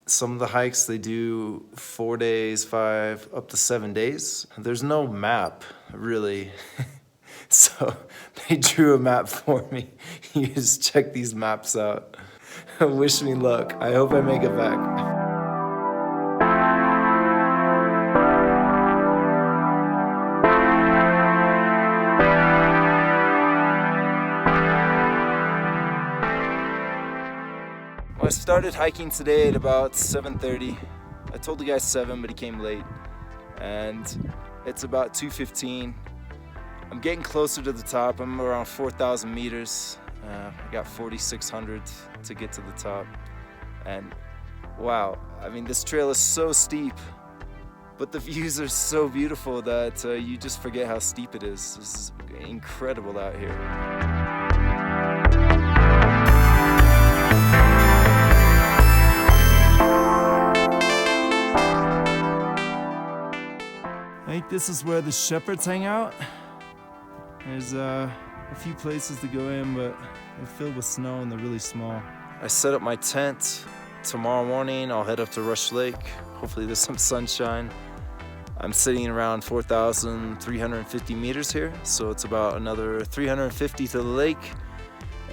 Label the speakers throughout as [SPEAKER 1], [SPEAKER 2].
[SPEAKER 1] Some of the hikes, they do 4 days, 5, up to 7 days. There's no map, really. So they drew a map for me. You just check these maps out. Wish me luck. I hope I make it back. I started hiking today at about 7:30. I told the guy 7, but he came late. And it's about 2:15. I'm getting closer to the top. I'm around 4,000 meters. I got 4,600 to get to the top. And wow, I mean, this trail is so steep, but the views are so beautiful that you just forget how steep it is. This is incredible out here. I think this is where the shepherds hang out. There's a few places to go in, but they're filled with snow and they're really small. I set up my tent. Tomorrow morning, I'll head up to Rush Lake. Hopefully there's some sunshine. I'm sitting around 4,350 meters here, so it's about another 350 to the lake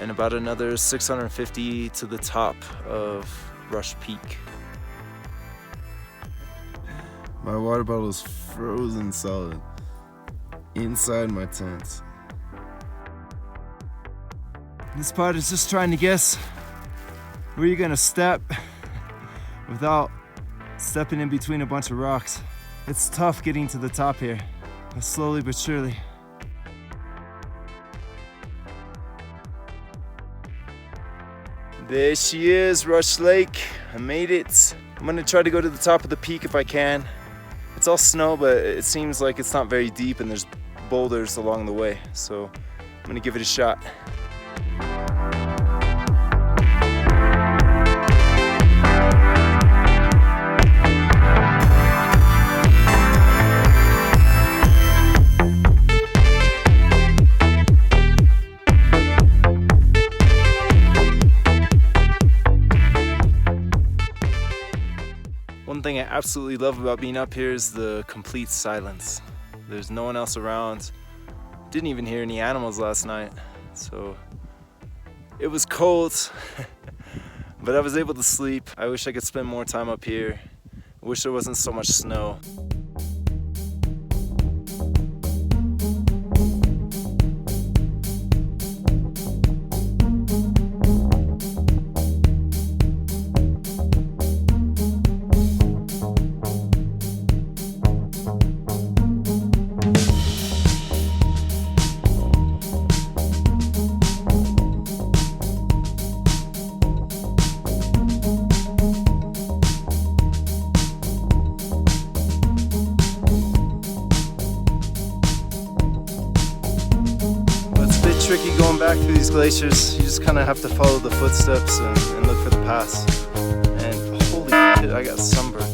[SPEAKER 1] and about another 650 to the top of Rush Peak.
[SPEAKER 2] My water bottle is frozen solid inside my tent.
[SPEAKER 1] This part is just trying to guess where you're gonna step without stepping in between a bunch of rocks. It's tough getting to the top here, but slowly but surely. There she is, Rush Lake. I made it. I'm gonna try to go to the top of the peak if I can. It's all snow, but it seems like it's not very deep and there's boulders along the way, so I'm gonna give it a shot. One thing I absolutely love about being up here is the complete silence. There's no one else around. Didn't even hear any animals last night, so it was cold, but I was able to sleep. I wish I could spend more time up here. I wish there wasn't so much snow. Tricky going back through these glaciers. You just kind of have to follow the footsteps and look for the pass. And holy shit, I got sunburned.